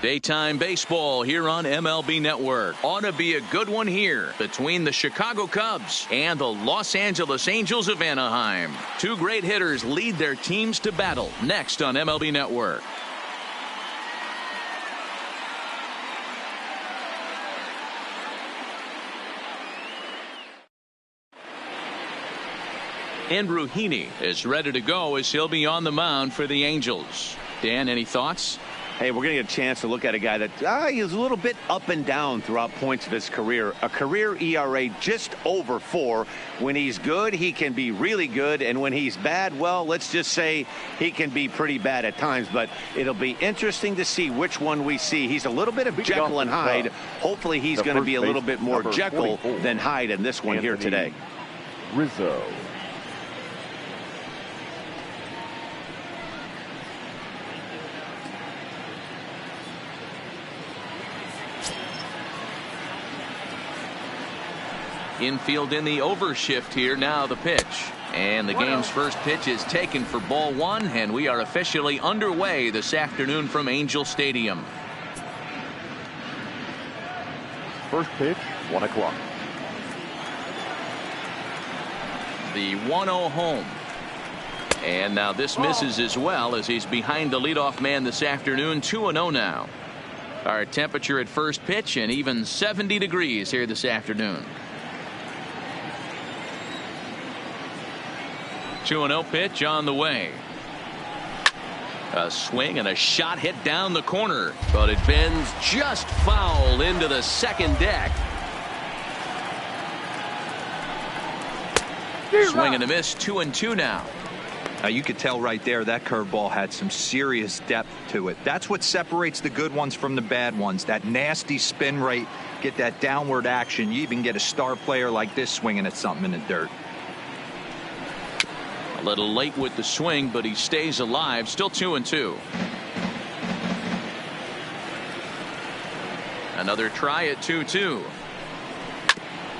Daytime baseball here on MLB Network. Ought to be a good one here between the Chicago Cubs and the Los Angeles Angels of Anaheim. Two great hitters lead their teams to battle next on MLB Network. Andrew Heaney is ready to go as he'll be on the mound for the Angels. Dan, any thoughts? Hey, we're going to get a chance to look at a guy that he's a little bit up and down throughout points of his career. A career ERA just over 4. When he's good, he can be really good. And when he's bad, well, let's just say he can be pretty bad at times. But it'll be interesting to see which one we see. He's a little bit of Jekyll and Hyde. Hopefully he's going to be a little bit more Jekyll than Hyde in this one here today. Rizzo. Infield in the overshift here. Now the pitch. And the game's first pitch is taken for ball 1, and we are officially underway this afternoon from Angel Stadium. First pitch, 1 o'clock. The 1-0 home. And now this misses as well as he's behind the leadoff man this afternoon. 2-0 now. Our temperature at first pitch and even 70 degrees here this afternoon. 2-0 pitch on the way. A swing and a shot hit down the corner, but it bends just foul into the second deck. Swing and a miss. 2-2 now. Now you could tell right there that curveball had some serious depth to it. That's what separates the good ones from the bad ones. That nasty spin rate, get that downward action. You even get a star player like this swinging at something in the dirt. A little late with the swing, but he stays alive. Still 2-2. Another try at 2-2.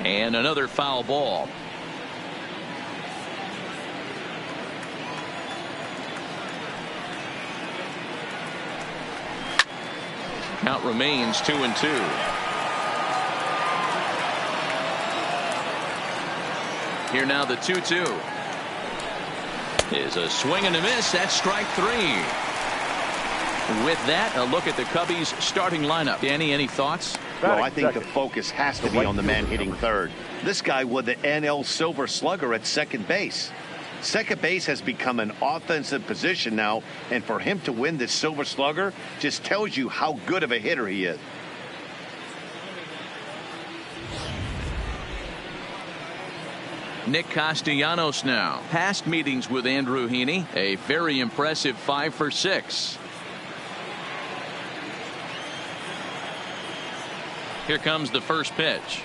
And another foul ball. Count remains 2-2. Here now the 2-2. Is a swing and a miss. That's strike 3. With that, a look at the Cubbies starting lineup. Danny, any thoughts? Well, I think the focus has to be on the man hitting third. This guy won the NL Silver Slugger at second base. Second base has become an offensive position now, and for him to win this Silver Slugger just tells you how good of a hitter he is. Nick Castellanos now. Past meetings with Andrew Heaney, a very impressive 5 for 6. Here comes the first pitch.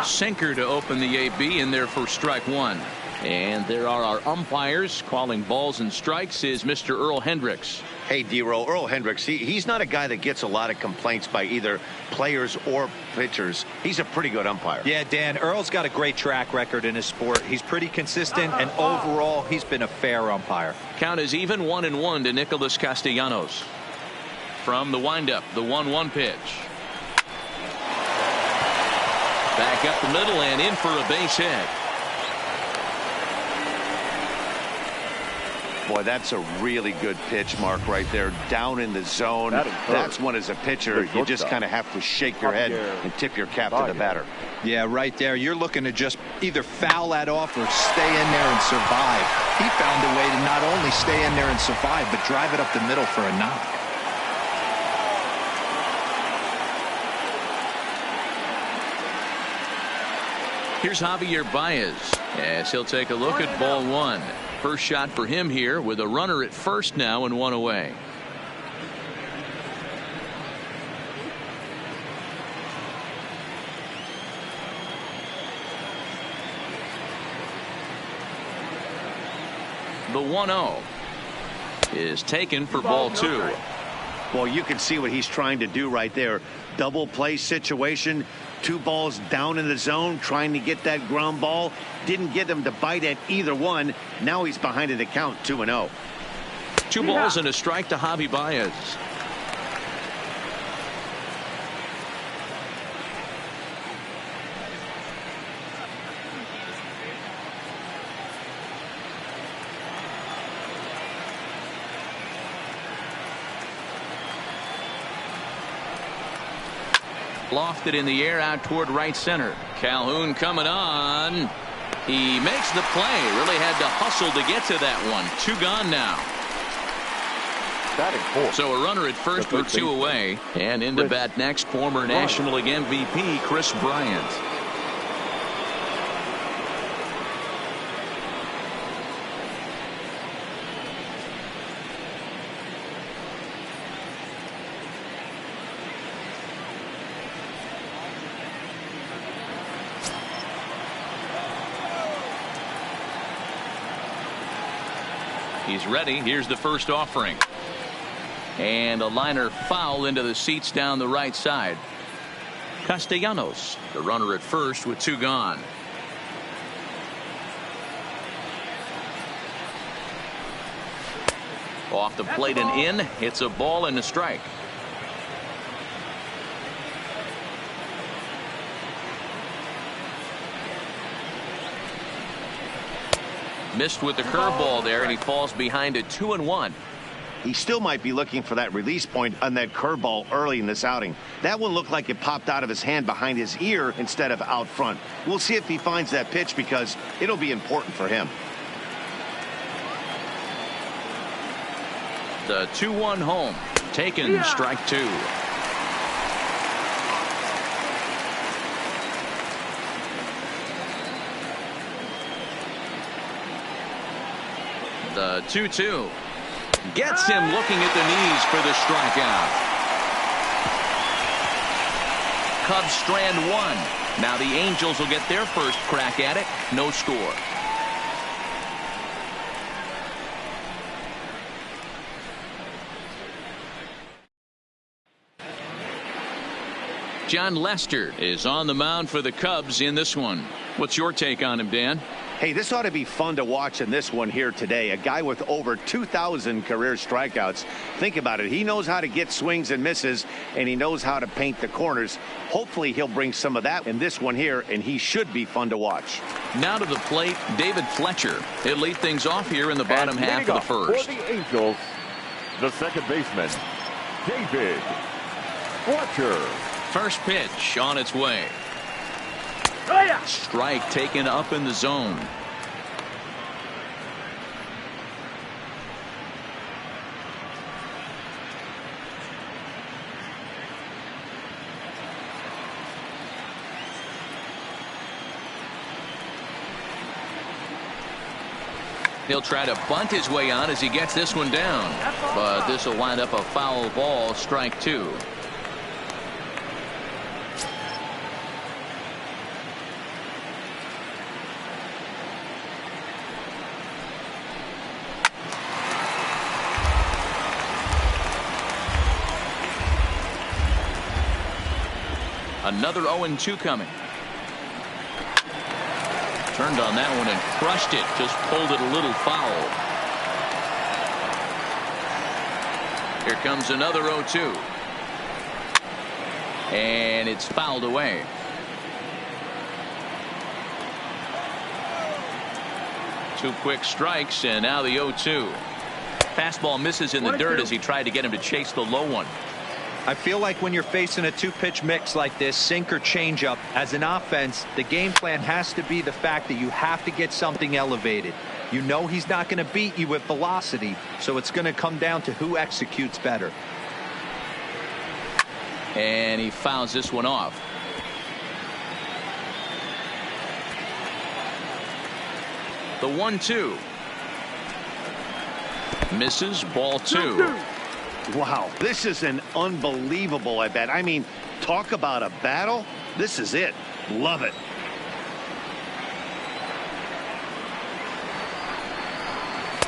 Sinker to open the AB in there for strike 1. And there are our umpires calling balls and strikes is Mr. Earl Hendricks. Hey, D-Roll, Earl Hendricks, he's not a guy that gets a lot of complaints by either players or pitchers. He's a pretty good umpire. Yeah, Dan, Earl's got a great track record in his sport. He's pretty consistent, and overall, he's been a fair umpire. Count is even 1-1 to Nicholas Castellanos. From the windup, the 1-1 pitch. Back up the middle and in for a base hit. Boy, that's a really good pitch, Mark, right there. Down in the zone. That's one as a pitcher, you just kind of have to shake your head and tip your cap to the batter. Yeah, right there. You're looking to just either foul that off or stay in there and survive. He found a way to not only stay in there and survive, but drive it up the middle for a knock. Here's Javier Baez as he'll take a look at ball 1. First shot for him here with a runner at first now and 1 away. The 1-0 is taken for ball 2. Well, you can see what he's trying to do right there. Double play situation. 2 balls down in the zone, trying to get that ground ball. Didn't get him to bite at either one. Now he's behind in the count, 2-0. 2 balls and a strike to Javi Baez. lofted in the air out toward right center. Calhoun coming on. He makes the play. Really had to hustle to get to that one. 2 gone now. So a runner at first with 2 away. And into bat next, former National League MVP Chris Bryant. He's ready. Here's the first offering. And a liner foul into the seats down the right side. Castellanos, the runner at first with 2 gone. Off the plate and in. It's a ball and a strike. Missed with the curveball there, and he falls behind a 2-1. He still might be looking for that release point on that curveball early in this outing. That one looked like it popped out of his hand behind his ear instead of out front. We'll see if he finds that pitch because it'll be important for him. The 2-1 home. Taken, strike 2. The 2-2. Gets him looking at the knees for the strikeout. Cubs strand 1. Now the Angels will get their first crack at it. No score. John Lester is on the mound for the Cubs in this one. What's your take on him, Dan? Hey, this ought to be fun to watch in this one here today. A guy with over 2,000 career strikeouts. Think about it. He knows how to get swings and misses, and he knows how to paint the corners. Hopefully he'll bring some of that in this one here, and he should be fun to watch. Now to the plate, David Fletcher. He'll lead things off here in the bottom half of the first. For the Angels, the second baseman, David Fletcher. First pitch on its way. Strike taken up in the zone. He'll try to bunt his way on as he gets this one down. But this will wind up a foul ball, strike 2. Another 0-2 coming. Turned on that one and crushed it. Just pulled it a little foul. Here comes another 0-2. And it's fouled away. Two quick strikes, and now the 0-2. Fastball misses in the dirt as he tried to get him to chase the low one. I feel like when you're facing a 2-pitch mix like this, sink or changeup, as an offense, the game plan has to be the fact that you have to get something elevated. You know he's not going to beat you with velocity, so it's going to come down to who executes better. And he fouls this one off. The 1-2. Misses, ball 2. Wow, this is an unbelievable at bat. I mean, talk about a battle. This is it. Love it.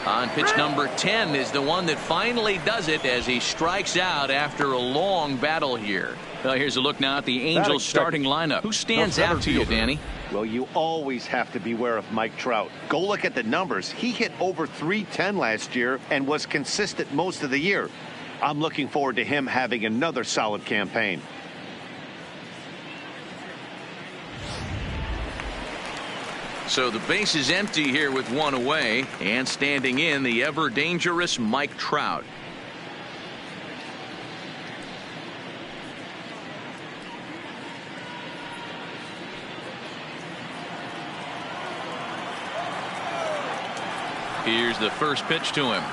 On pitch number 10 is the one that finally does it as he strikes out after a long battle here. Well, here's a look now at the Angels starting lineup. Who stands out to you, Danny? Well, you always have to beware of Mike Trout. Go look at the numbers. He hit over .310 last year and was consistent most of the year. I'm looking forward to him having another solid campaign. So the base is empty here with one away, and standing in the ever dangerous Mike Trout. Here's the first pitch to him.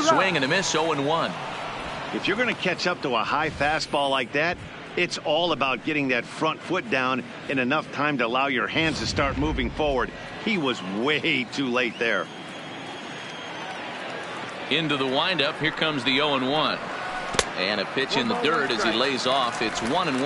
Swing and a miss, 0-1. If you're going to catch up to a high fastball like that, it's all about getting that front foot down in enough time to allow your hands to start moving forward. He was way too late there. Into the windup. Here comes the 0-1. And a pitch in the dirt as he lays off. It's 1-1.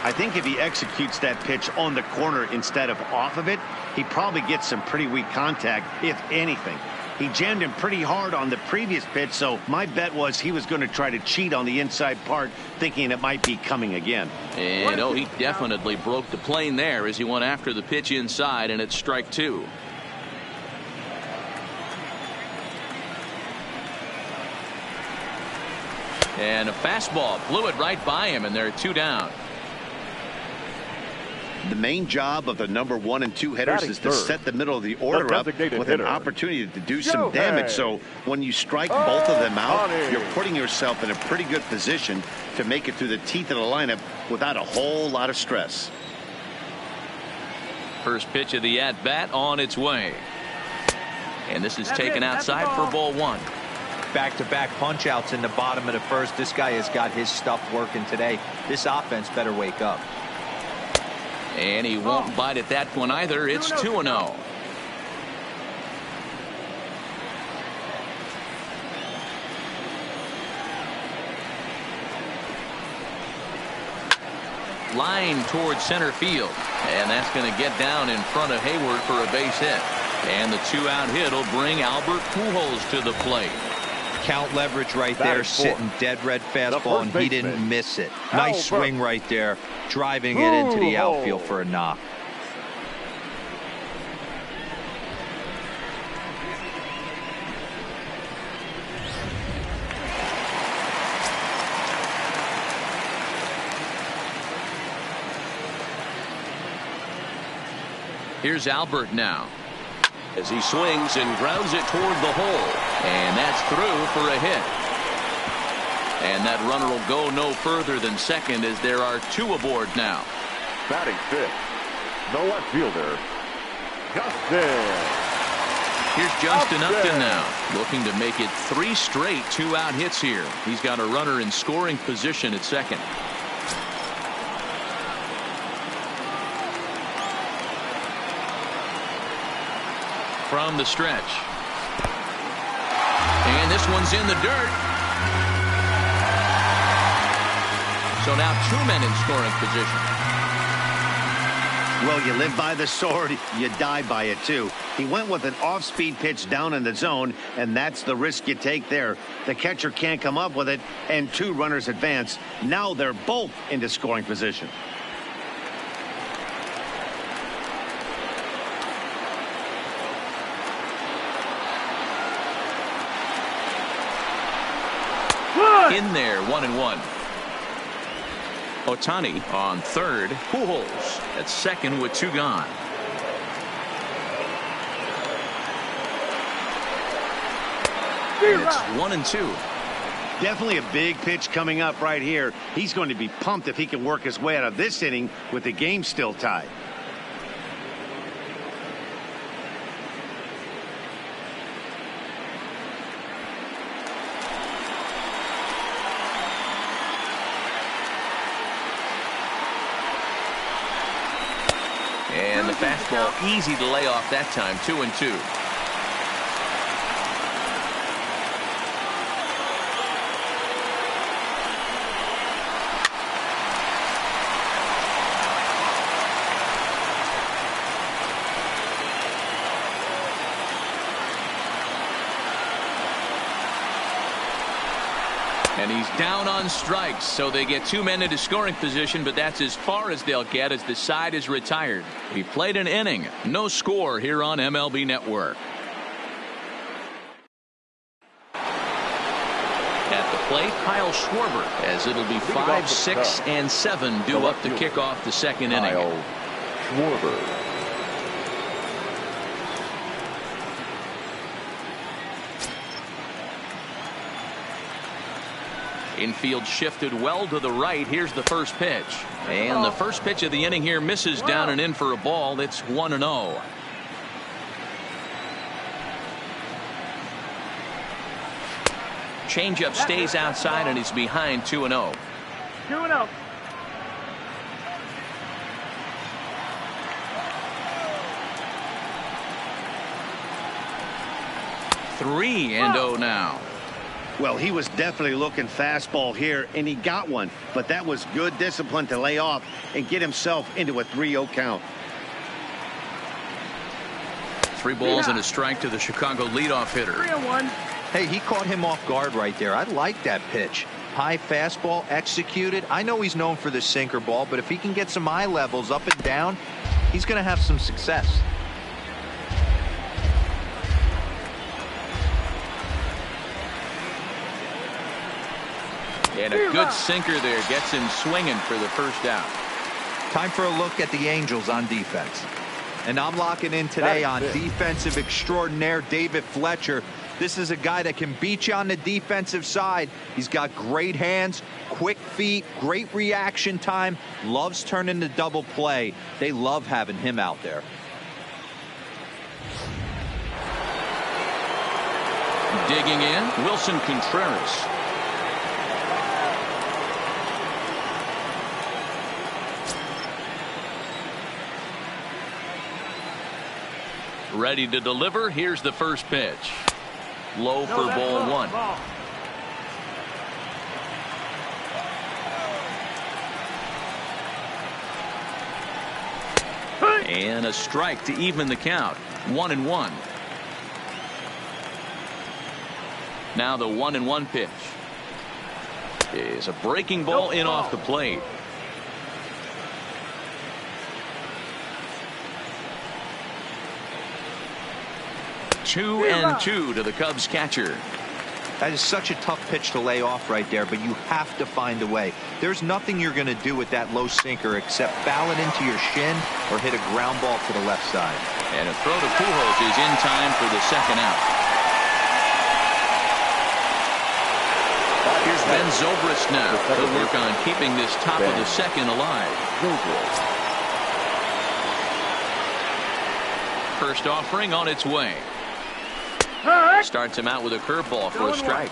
I think if he executes that pitch on the corner instead of off of it, he probably gets some pretty weak contact, if anything. He jammed him pretty hard on the previous pitch, so my bet was he was going to try to cheat on the inside part, thinking it might be coming again. And he definitely broke the plane there as he went after the pitch inside, and it's strike 2. And a fastball blew it right by him, and there are 2 down. The main job of the number 1 and 2 hitters is to set the middle of the order up with an opportunity to do some damage. So when you strike both of them out, you're putting yourself in a pretty good position to make it through the teeth of the lineup without a whole lot of stress. First pitch of the at-bat on its way. And this is taken outside for ball 1. Back-to-back punch-outs in the bottom of the first. This guy has got his stuff working today. This offense better wake up. And he won't bite at that one either. It's 2-0. Line towards center field. And that's going to get down in front of Hayward for a base hit. And the 2-out hit will bring Albert Pujols to the plate. Count leverage right there, sitting dead red fastball, and he didn't miss it. Nice swing right there, driving it into the outfield for a knock. Here's Albert now, as he swings and grounds it toward the hole. And that's through for a hit. And that runner will go no further than second as there are 2 aboard now. Batting 5th, the left fielder, Justin. Here's Justin Upton now, looking to make it 3 straight 2-out hits here. He's got a runner in scoring position at second. From the stretch. And this one's in the dirt. So now 2 men in scoring position. Well, you live by the sword, you die by it too. He went with an off-speed pitch down in the zone, and that's the risk you take there. The catcher can't come up with it, and 2 runners advance. Now they're both into scoring position. In there, 1-1. Ohtani on third. Pujols at second with 2 gone. And it's 1-2. Definitely a big pitch coming up right here. He's going to be pumped if he can work his way out of this inning with the game still tied. And the fastball easy to lay off that time. 2-2. And he's down on strikes, so they get 2 men into scoring position, but that's as far as they'll get as the side is retired. We played an inning, no score here on MLB Network. At the plate, Kyle Schwarber, as it'll be 5, 6, and 7 due up to kick off the second inning. Kyle Schwarber. Infield shifted well to the right. Here's the first pitch. And the first pitch of the inning here misses down and in for a ball. It's 1-0. Changeup stays outside, and he's behind 2-0. 2-0. 3-0 now. Well, he was definitely looking fastball here, and he got one. But that was good discipline to lay off and get himself into a 3-0 count. 3 balls and a strike to the Chicago leadoff hitter. 3-1. Hey, he caught him off guard right there. I like that pitch. High fastball executed. I know he's known for the sinker ball, but if he can get some eye levels up and down, he's going to have some success. And a good sinker there gets him swinging for the first out. Time for a look at the Angels on defense. And I'm locking in today on defensive extraordinaire David Fletcher. This is a guy that can beat you on the defensive side. He's got great hands, quick feet, great reaction time, loves turning the double play. They love having him out there. Digging in, Wilson Contreras. Ready to deliver. Here's the first pitch. Low for ball 1. And a strike to even the count. 1-1. Now the 1-1 pitch is a breaking ball in off the plate. 2-2 to the Cubs catcher. That is such a tough pitch to lay off right there, but you have to find a way. There's nothing you're going to do with that low sinker except foul it into your shin or hit a ground ball to the left side. And a throw to Pujols is in time for the second out. Here's Ben Zobrist now. He'll work on keeping this top of the second alive. First offering on its way. Starts him out with a curveball for a strike.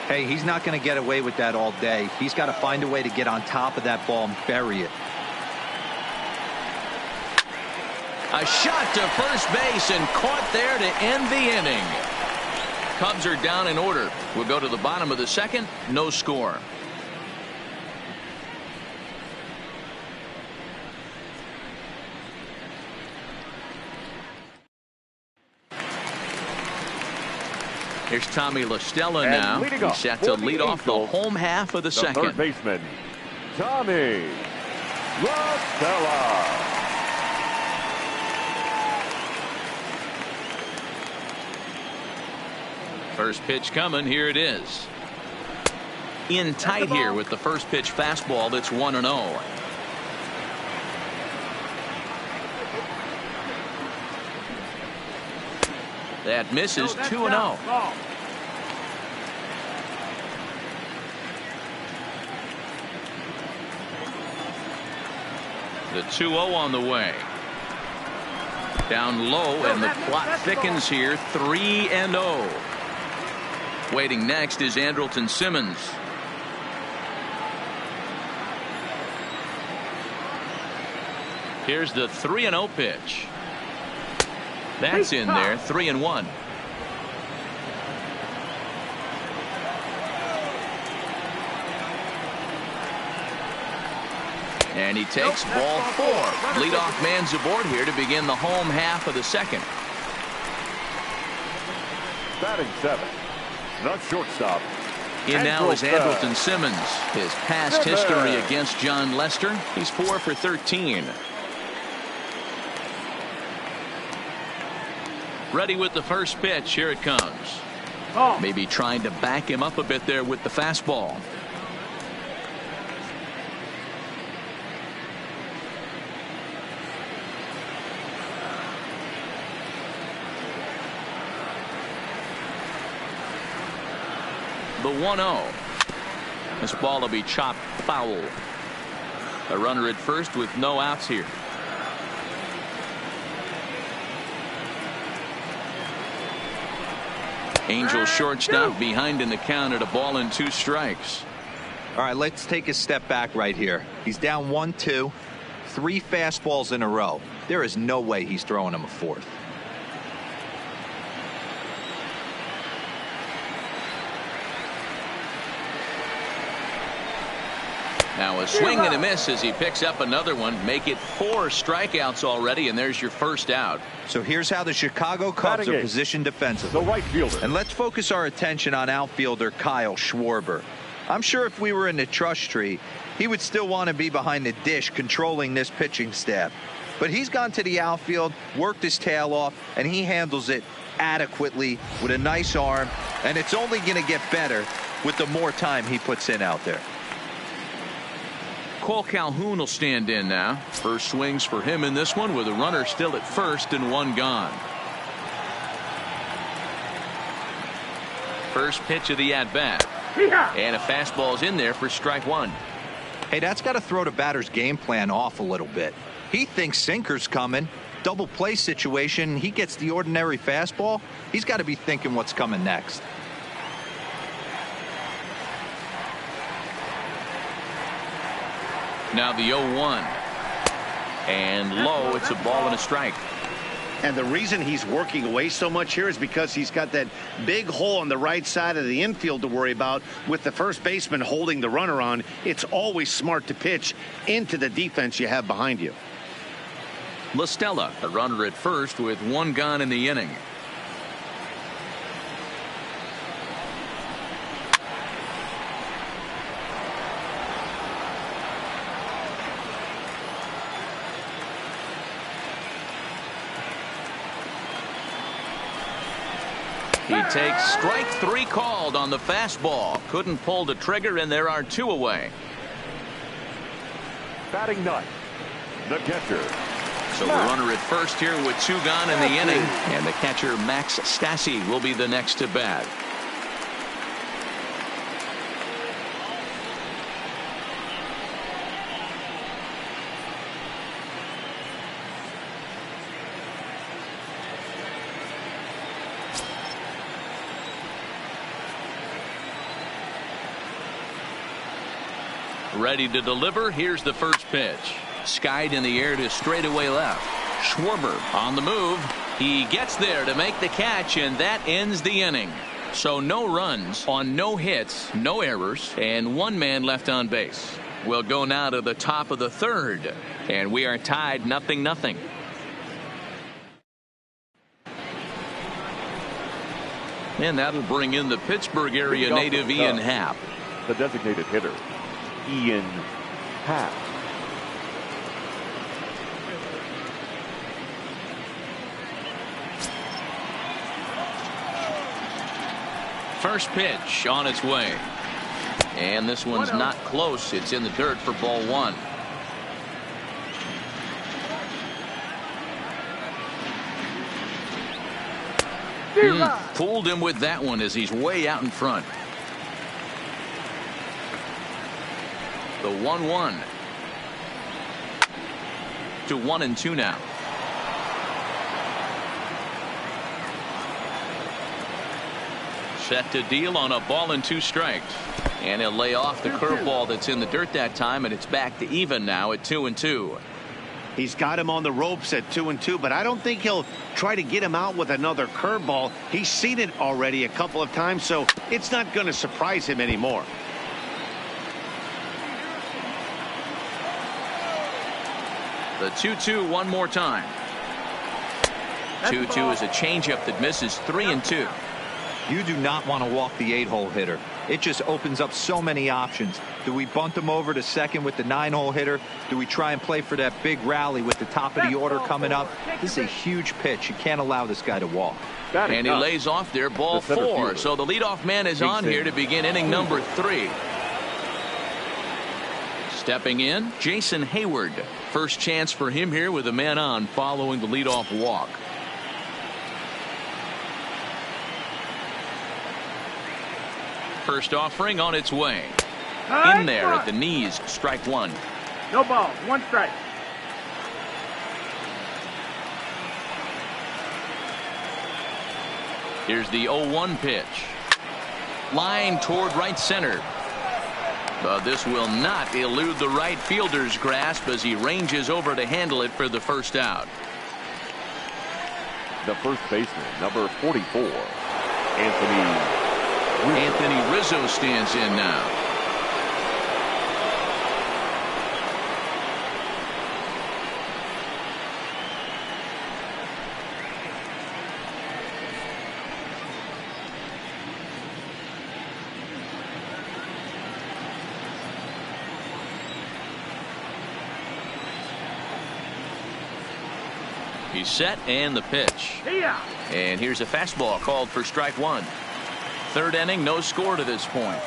Hey, he's not going to get away with that all day. He's got to find a way to get on top of that ball and bury it. A shot to first base and caught there to end the inning. Cubs are down in order. We'll go to the bottom of the second. No score. Here's Tommy La Stella now. He's set to lead off the home half of the second. Third baseman, Tommy La Stella. First pitch coming. Here it is. In tight here with the first pitch fastball. That's 1-0. That misses. 2-0. The 2-0 on the way. Down low, and the plot thickens here. 3-0. Waiting next is Andrelton Simmons. Here's the 3-0 pitch. That's in there. 3-1. And he takes ball 4. Leadoff man's aboard here to begin the home half of the second. Batting 7, the shortstop. In now is Andrelton Simmons. His past history against John Lester. He's 4 for 13. Ready with the first pitch. Here it comes. Maybe trying to back him up a bit there with the fastball. The 1-0. This ball will be chopped foul. A runner at first with no outs here. Angels shortstop behind in the count at a ball and 2 strikes. All right, let's take a step back right here. He's down 1-2, 3 fastballs in a row. There is no way he's throwing him a 4th. Now a swing and a miss as he picks up another one. Make it 4 strikeouts already, and there's your first out. So here's how the Chicago Cubs are positioned defensively. The right fielder. And let's focus our attention on outfielder Kyle Schwarber. I'm sure if we were in the trust tree, he would still want to be behind the dish controlling this pitching staff. But he's gone to the outfield, worked his tail off, and he handles it adequately with a nice arm. And it's only going to get better with the more time he puts in out there. Cole Calhoun will stand in now. First swings for him in this one with a runner still at first and 1 gone. First pitch of the at-bat. And a fastball's in there for strike 1. Hey, that's got to throw the batter's game plan off a little bit. He thinks sinker's coming. Double play situation. He gets the ordinary fastball. He's got to be thinking what's coming next. Now the 0-1. And low, it's a ball and a strike. And the reason he's working away so much here is because he's got that big hole on the right side of the infield to worry about with the first baseman holding the runner on. It's always smart to pitch into the defense you have behind you. La Stella, a runner at first with 1 gone in the inning. He takes strike 3 called on the fastball. Couldn't pull the trigger, and there are 2 away. Batting 9th, the catcher. So the runner at first here with 2 gone in the inning. And the catcher, Max Stassi, will be the next to bat. Ready to deliver. Here's the first pitch. Skied in the air to straightaway left. Schwarber on the move. He gets there to make the catch, and that ends the inning. So no runs on no hits, no errors, and 1 man left on base. We'll go now to the top of the 3rd, and we are tied 0-0. And that'll bring in the Pittsburgh area native Ian Happ. The designated hitter, Ian Happ. First pitch on its way. And this one's not close. It's in the dirt for ball 1. Fooled him with that one as he's way out in front. The 1-1 to 1-2 now. Set to deal on a ball and 2 strikes. And he'll lay off the curveball that's in the dirt that time, and it's back to even now at 2-2. He's got him on the ropes at 2-2, but I don't think he'll try to get him out with another curveball. He's seen it already a couple of times, so it's not going to surprise him anymore. The 2-2 one more time. 2-2 is a changeup that misses 3-2. You do not want to walk the 8-hole hitter. It just opens up so many options. Do we bunt him over to second with the 9-hole hitter? Do we try and play for that big rally with the top of the order coming up? This is a huge pitch. You can't allow this guy to walk. And he lays off there, ball 4. So the leadoff man is on here to begin inning number 3. Stepping in, Jason Hayward. First chance for him here with a man on following the leadoff walk. First offering on its way. In there at the knees, strike 1. No ball, 1 strike. Here's the 0-1 pitch. Line toward right center. But this will not elude the right fielder's grasp as he ranges over to handle it for the first out. The first baseman, number 44, Anthony Rizzo stands in now. He's set and the pitch. And here's a fastball called for strike one. Third inning, no score to this point.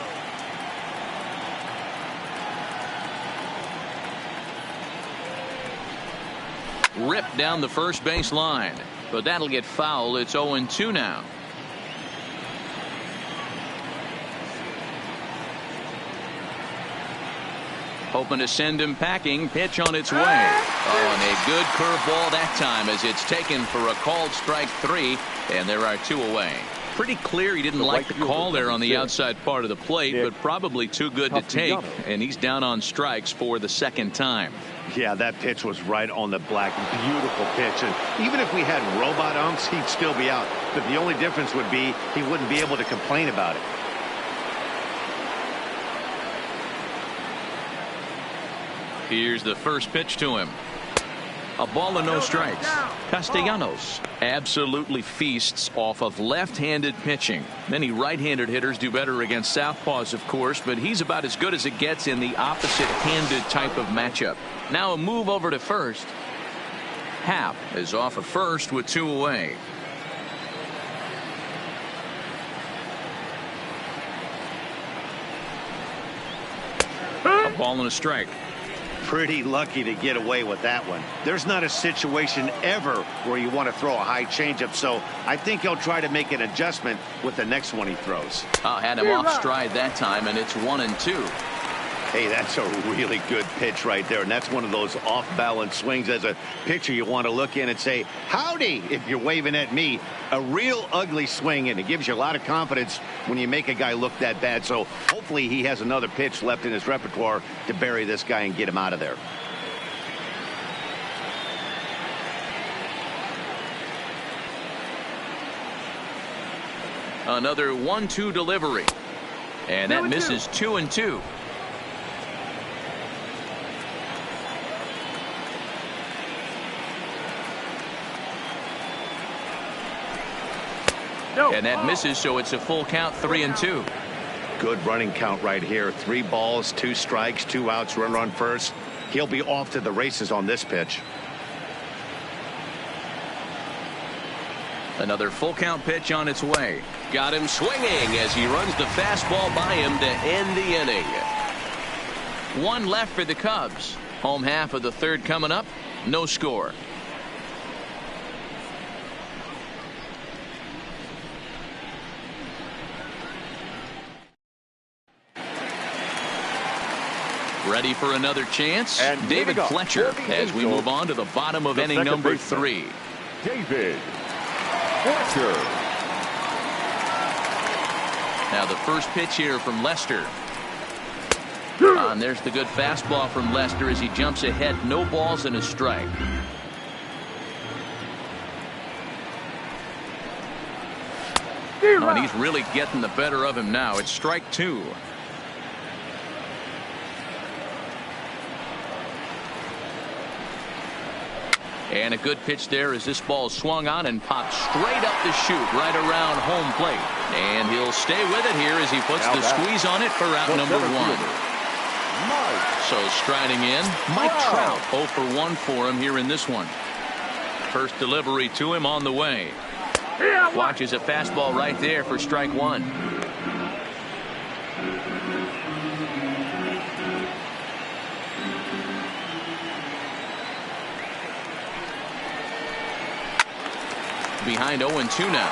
Ripped down the first base line, but that'll get foul. It's 0-2 now. Hoping to send him packing. Pitch on its way. Oh, and a good curveball that time as it's taken for a called strike three, and there are two away. Pretty clear he didn't like the call there on the outside part of the plate, but probably too good to take, and he's down on strikes for the second time. Yeah, that pitch was right on the black. Beautiful pitch. And even if we had robot umps, he'd still be out. But the only difference would be he wouldn't be able to complain about it. Here's the first pitch to him. A ball and no strikes. Castellanos absolutely feasts off of left-handed pitching. Many right-handed hitters do better against southpaws, of course, but he's about as good as it gets in the opposite-handed type of matchup. Now a move over to first. Happ is off of first with two away. A ball and a strike. Pretty lucky to get away with that one. There's not a situation ever where you want to throw a high changeup, so I think he'll try to make an adjustment with the next one he throws. Had him off stride that time, and it's 1-2. Hey, that's a really good pitch right there, and that's one of those off-balance swings. As a pitcher, you want to look in and say, howdy, if you're waving at me. A real ugly swing, and it gives you a lot of confidence when you make a guy look that bad. So hopefully he has another pitch left in his repertoire to bury this guy and get him out of there. Another 1-2 delivery, and that misses 2-2. And that misses, so it's a full count, 3-2. Good running count right here. 3 balls, 2 strikes, 2 outs, runner on first. He'll be off to the races on this pitch. Another full count pitch on its way. Got him swinging as he runs the fastball by him to end the inning. 1 left for the Cubs. Home half of the third coming up. No score. Ready for another chance? And David Fletcher as we move on to the bottom of inning number 3. David Fletcher. Now the first pitch here from Lester. And there's the good fastball from Lester as he jumps ahead. No balls and a strike. And he's really getting the better of him now. It's strike 2. And a good pitch there as this ball swung on and popped straight up the chute right around home plate. And he'll stay with it here as he puts the squeeze on it for out number 1. So striding in, Mike Trout 0 for 1 for him here in this one. First delivery to him on the way. Watches a fastball right there for strike 1. Behind 0-2 now.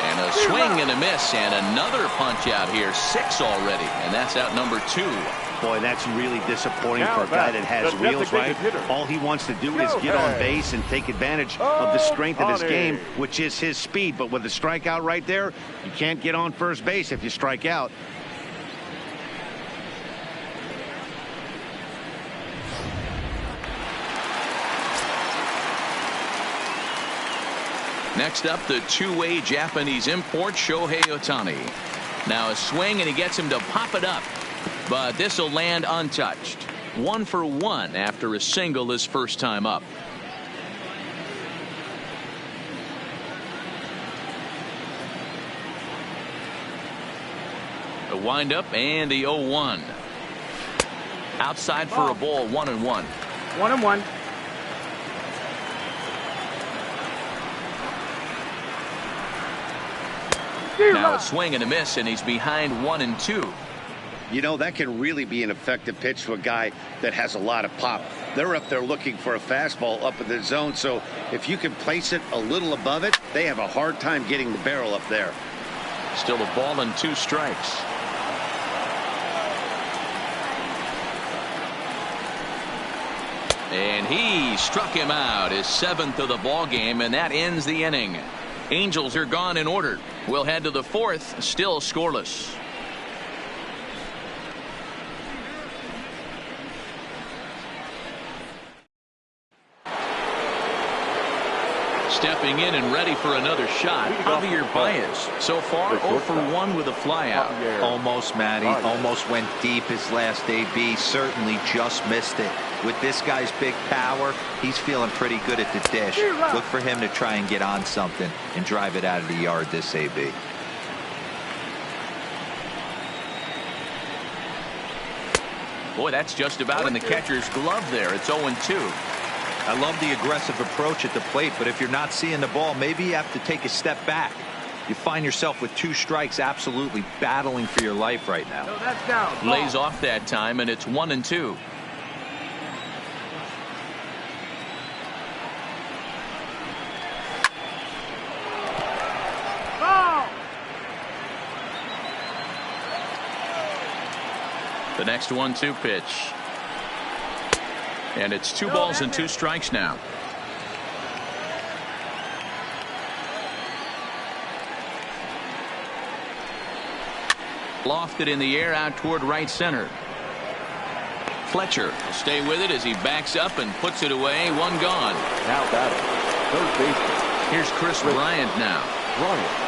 And a swing and a miss, and another punch out here. 6 already, and that's out number 2. Boy, that's really disappointing for a guy that has wheels, right? All he wants to do is get on base and take advantage of the strength of his game, which is his speed. But with a strikeout right there, you can't get on first base if you strike out. Next up, the two-way Japanese import, Shohei Ohtani. Now a swing, and he gets him to pop it up. But this will land untouched. 1 for 1 after a single his first time up. A windup and the 0-1. Outside for a ball, 1-1. 1-1. Now a swing and a miss, and he's behind 1-2. You know, that can really be an effective pitch to a guy that has a lot of pop. They're up there looking for a fastball up in the zone, so if you can place it a little above it, they have a hard time getting the barrel up there. Still a ball and 2 strikes. And he struck him out, his 7th of the ball game, and that ends the inning. Angels are gone in order. We'll head to the 4th, still scoreless. Stepping in and ready for another shot, Javier Baez. So far, 0 for 1 with a flyout. Almost, Matty. Almost went deep his last AB. Certainly just missed it. With this guy's big power, he's feeling pretty good at the dish. Look for him to try and get on something and drive it out of the yard this AB. Boy, that's just about in the catcher's glove there. It's 0-2. I love the aggressive approach at the plate, but if you're not seeing the ball, maybe you have to take a step back. You find yourself with 2 strikes, absolutely battling for your life right now. No, that's down. Lays off that time, and it's 1-2. Ball. The next 1-2 pitch. And it's 2 balls and 2 strikes now. Lofted in the air out toward right center. Fletcher will stay with it as he backs up and puts it away. 1 gone. Now batting, third baseman. Here's Chris Bryant now. Bryant.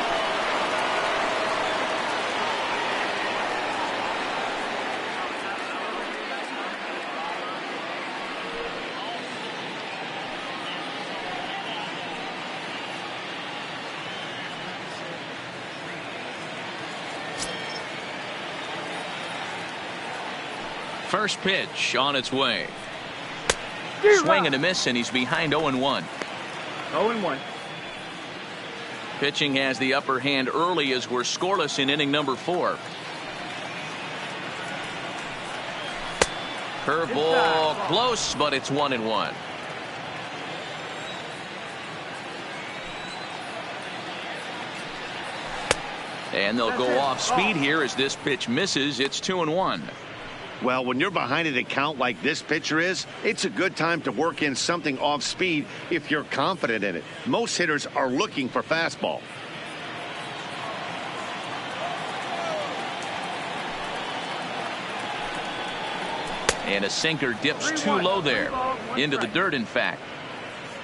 First pitch on its way. Swing and a miss, and he's behind 0-1. 0-1. Pitching has the upper hand early as we're scoreless in inning number 4. Curveball close, but it's 1-1. And they'll go off speed here as this pitch misses. It's 2-1. Well, when you're behind an account like this pitcher is, it's a good time to work in something off speed if you're confident in it. Most hitters are looking for fastball. And a sinker dips too low there. Into the dirt, in fact.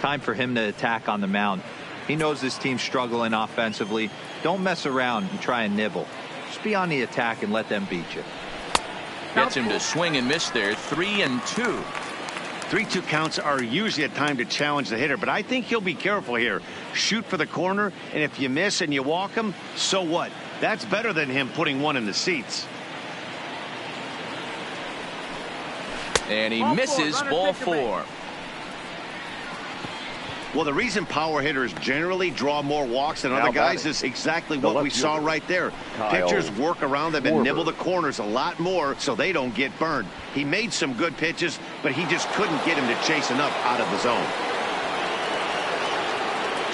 Time for him to attack on the mound. He knows this team's struggling offensively. Don't mess around and try and nibble. Just be on the attack and let them beat you. Gets him to swing and miss there. 3-2. 3-2 counts are usually a time to challenge the hitter, but I think he'll be careful here. Shoot for the corner, and if you miss and you walk him, so what? That's better than him putting one in the seats. And he misses ball 4. Well, the reason power hitters generally draw more walks than other guys is exactly what we saw right there. Pitchers work around them and nibble the corners a lot more so they don't get burned. He made some good pitches, but he just couldn't get him to chase enough out of the zone.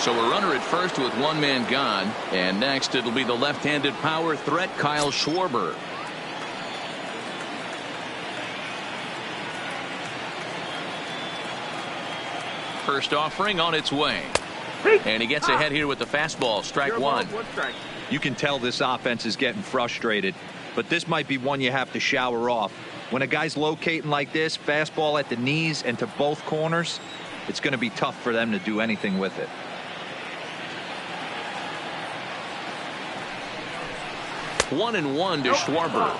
So a runner at first with one man gone. And next it'll be the left-handed power threat Kyle Schwarber. First offering on its way. And he gets ahead here with the fastball. Strike one. You can tell this offense is getting frustrated, but this might be one you have to shower off. When a guy's locating like this, fastball at the knees and to both corners, it's going to be tough for them to do anything with it. One and one to Schwarber.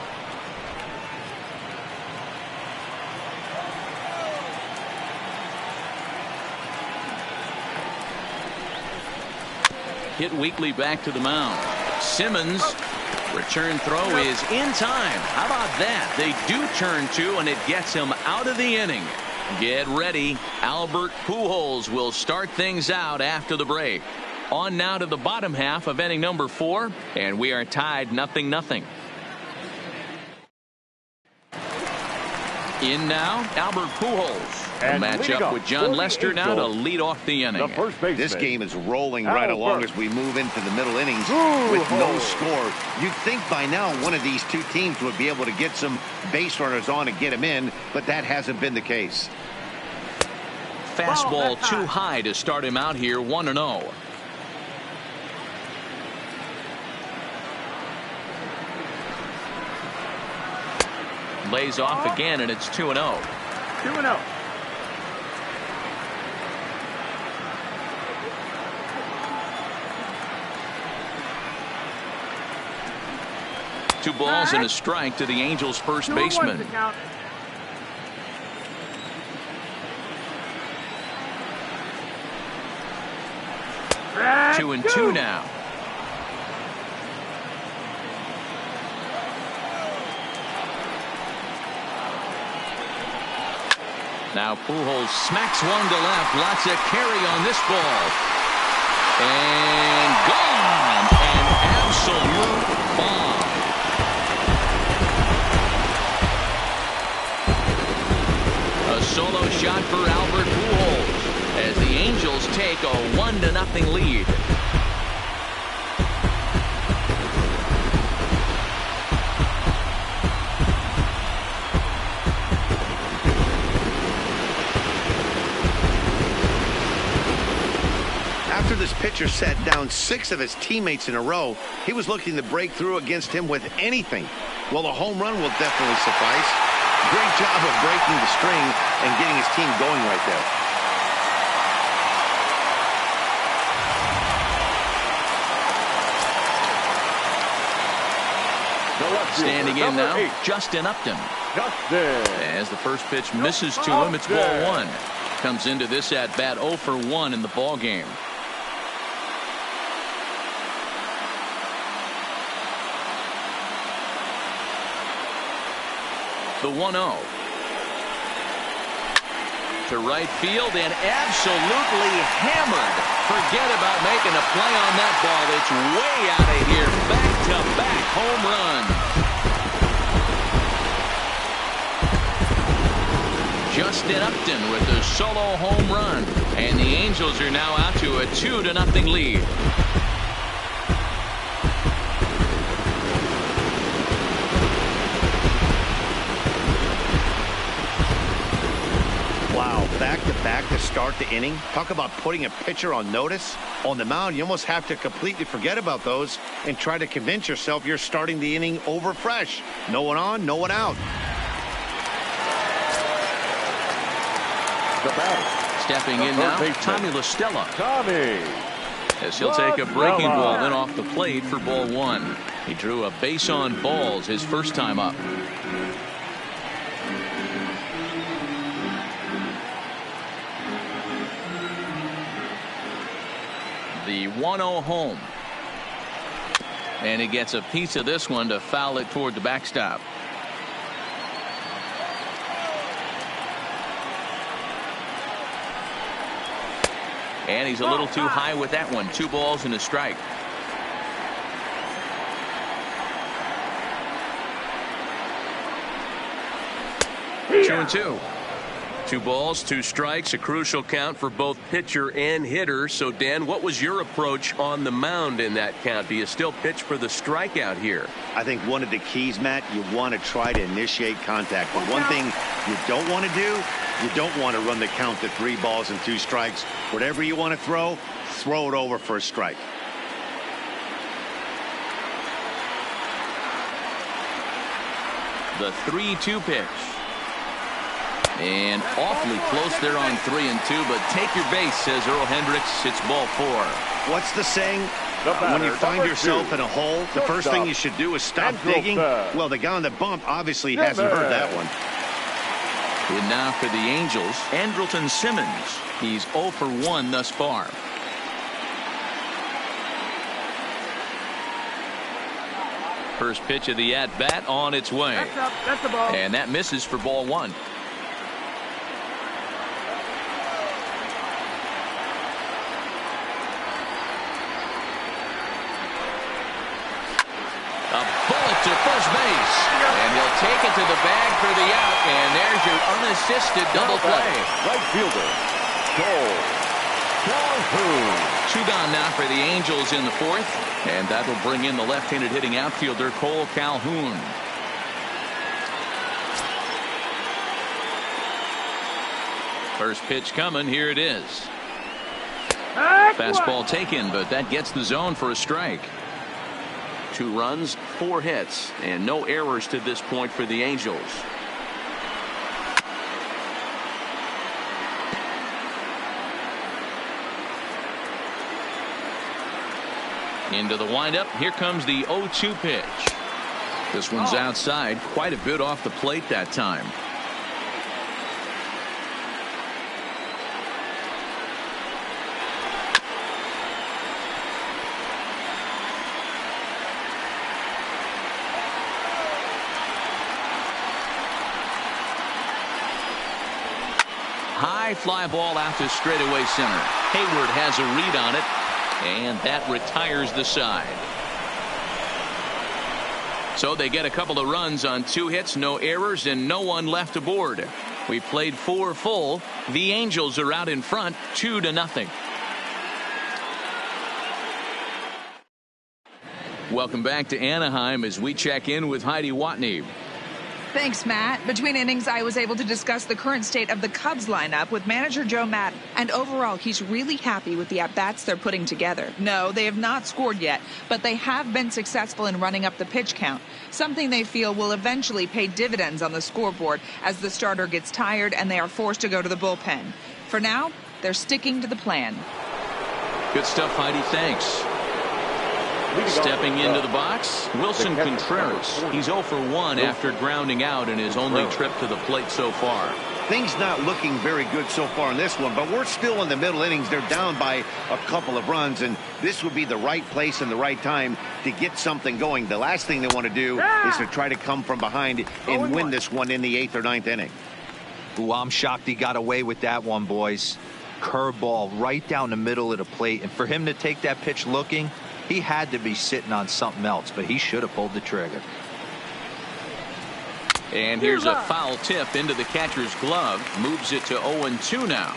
Hit weakly back to the mound. Simmons, return throw is in time. How about that? They do turn two, and it gets him out of the inning. Get ready. Albert Pujols will start things out after the break. On now to the bottom half of inning number 4, and we are tied 0-0. In now, Albert Pujols. A matchup with John Lester now to lead off the inning. This game is rolling right along as we move into the middle innings with no score. You'd think by now one of these two teams would be able to get some base runners on and get them in, but that hasn't been the case. Fastball too high to start him out here, 1-0. Lays off again, and it's 2-0. 2-0. Two balls and a strike to the Angels' first baseman. 2-2 now. Now Pujols smacks one to left. Lots of carry on this ball. And gone. An absolute bomb. A solo shot for Albert Pujols as the Angels take a 1-0 lead. After this pitcher sat down 6 of his teammates in a row, he was looking to break through against him with anything. Well, a home run will definitely suffice. Great job of breaking the string and getting his team going right there. Standing in now, Justin Upton. As the first pitch misses to him, it's ball 1. Comes into this at bat 0 for 1 in the ball game. The 1-0 to right field and absolutely hammered. Forget about making a play on that ball. It's way out of here. Back-to-back home run. Justin Upton with the solo home run, and the Angels are now out to a 2-0 lead. Wow, back-to-back to start the inning. Talk about putting a pitcher on notice. On the mound, you almost have to completely forget about those and try to convince yourself you're starting the inning over fresh. No one on, no one out. The batter. Stepping in now, Tommy La Stella. As he'll take a breaking ball in off the plate for ball 1. He drew a base on balls his first time up. The 1-0 home. And he gets a piece of this one to foul it toward the backstop. And he's a little too high with that one. 2 balls and a strike. Two and 2. 2 balls, 2 strikes, a crucial count for both pitcher and hitter. So, Dan, what was your approach on the mound in that count? Do you still pitch for the strikeout here? I think one of the keys, Matt, you want to try to initiate contact. But one thing you don't want to do, you don't want to run the count to 3 balls and 2 strikes. Whatever you want to throw it over for a strike. The 3-2 pitch. And awfully close there on 3-2, but take your base, says Earl Hendricks. It's ball 4. What's the saying? When you find yourself in a hole, the first thing you should do is stop digging. Well, the guy on the bump obviously hasn't heard that one. And now for the Angels, Andrelton Simmons. He's 0 for 1 thus far. First pitch of the at-bat on its way. That's up. That's the ball. And that misses for ball 1. A bullet to first base. And he'll take it to the bag for the out. And there's your unassisted double play. Right fielder, Calhoun. 2 gone now for the Angels in the 4th. And that'll bring in the left-handed hitting outfielder Cole Calhoun. First pitch coming. Here it is. Fastball taken, but that gets the zone for a strike. 2 runs, 4 hits, and no errors to this point for the Angels. Into the windup. Here comes the 0-2 pitch. This one's outside, quite a bit off the plate that time. High fly ball out to straightaway center. Hayward has a read on it, and that retires the side. So they get a couple of runs on 2 hits, no errors, and no one left aboard. We played 4 full. The Angels are out in front 2-0. Welcome back to Anaheim as we check in with Heidi Watney. Thanks, Matt. Between innings, I was able to discuss the current state of the Cubs lineup with manager Joe Matt, and overall, he's really happy with the at-bats they're putting together. No, they have not scored yet, but they have been successful in running up the pitch count, something they feel will eventually pay dividends on the scoreboard as the starter gets tired and they are forced to go to the bullpen. For now, they're sticking to the plan. Good stuff, Heidi. Thanks. Stepping into the box, Wilson Contreras. He's 0 for 1 after grounding out in his only trip to the plate so far. Things not looking very good so far in this one, but we're still in the middle innings. They're down by a couple of runs, and this would be the right place and the right time to get something going. The last thing they want to do is to try to come from behind and win this one in the 8th or 9th inning. Ooh, I'm shocked he got away with that one, boys. Curveball right down the middle of the plate, and for him to take that pitch looking, he had to be sitting on something else, but he should have pulled the trigger. And here's a foul tip into the catcher's glove. Moves it to 0-2 now.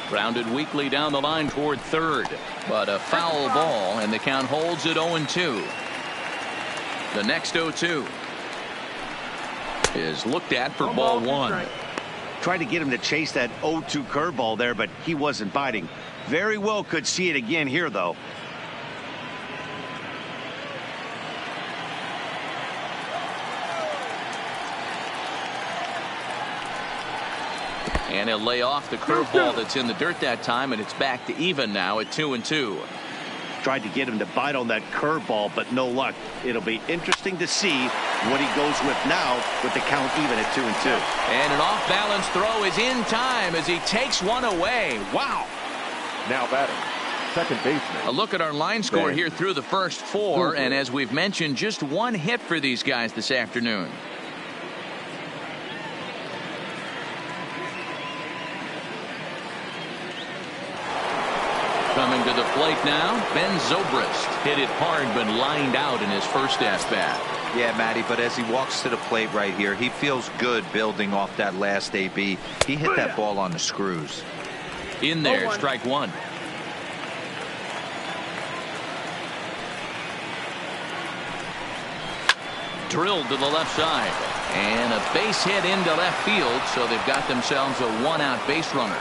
Grounded weakly down the line toward third. But a foul ball, and the count holds at 0-2. The next 0-2 is looked at for ball 1. Tried to get him to chase that 0-2 curveball there, but he wasn't biting. Very well could see it again here, though. And he'll lay off the curveball that's in the dirt that time, and it's back to even now at 2-2. Tried to get him to bite on that curveball, but no luck. It'll be interesting to see what he goes with now with the count even at 2-2. And an off-balance throw is in time as he takes one away. Wow. Now batting, second baseman. A look at our line score here through the first 4, and as we've mentioned, just 1 hit for these guys this afternoon. Coming to the plate now, Ben Zobrist hit it hard but lined out in his first at-bat. Yeah, Matty, but as he walks to the plate right here, he feels good building off that last AB. He hit that ball on the screws. In there, strike one. Drilled to the left side. And a base hit into left field, so they've got themselves a one-out base runner.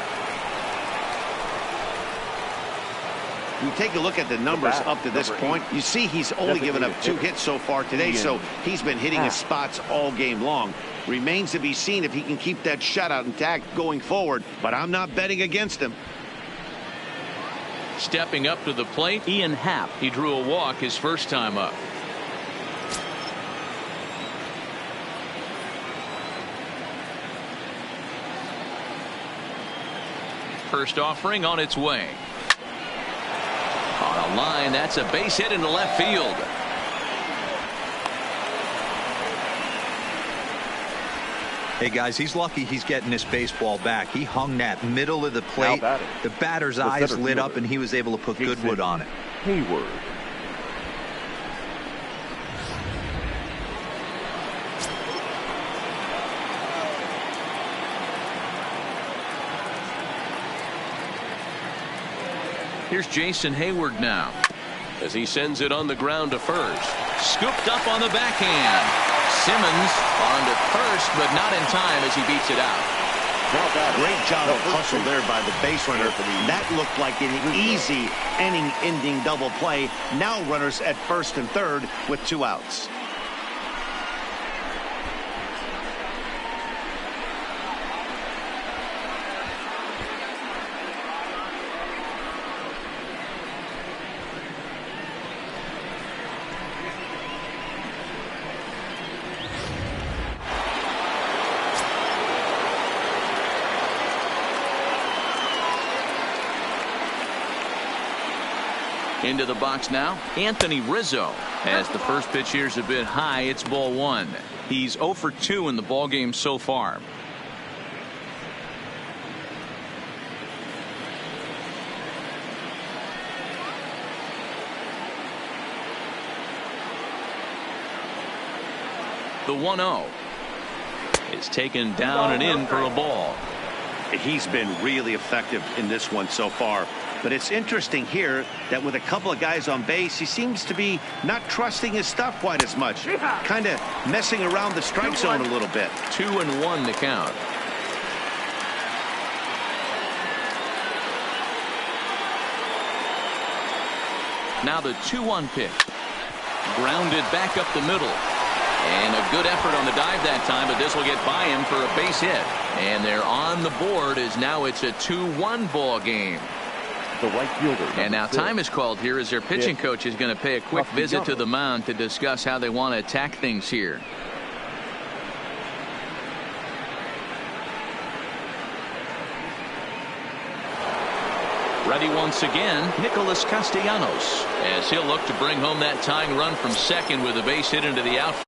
You take a look at the numbers up to this point. You see he's only given up 2 hits so far today, so he's been hitting his spots all game long. Remains to be seen if he can keep that shutout intact going forward, but I'm not betting against him. Stepping up to the plate, Ian Happ. He drew a walk his first time up. First offering on its way. On a line, that's a base hit into left field. Hey, guys, he's lucky he's getting this baseball back. He hung that middle of the plate. The batter's eyes lit up, and he was able to put Goodwood on it. Hayward. Here's Jason Hayward now as he sends it on the ground to first. Scooped up on the backhand. Simmons on to first, but not in time as he beats it out. Great job of hustle there by the base runner. That looked like an easy inning-ending double play. Now runners at first and third with 2 outs. Into the box now, Anthony Rizzo. As the first pitch here's a bit high, it's ball 1. He's 0 for 2 in the ball game so far. The 1-0 is taken down and in for a ball. He's been really effective in this one so far. But it's interesting here that with a couple of guys on base, he seems to be not trusting his stuff quite as much. Kind of messing around the strike zone a little bit. 2-1 to count. Now the 2-1 pitch. Grounded back up the middle. And a good effort on the dive that time, but this will get by him for a base hit. And they're on the board as now it's a 2-1 ball game. The right fielder. And now time is called here as their pitching coach is going to pay a quick visit to the mound to discuss how they want to attack things here. Ready once again, Nicholas Castellanos, as he'll look to bring home that tying run from second with a base hit into the outfield.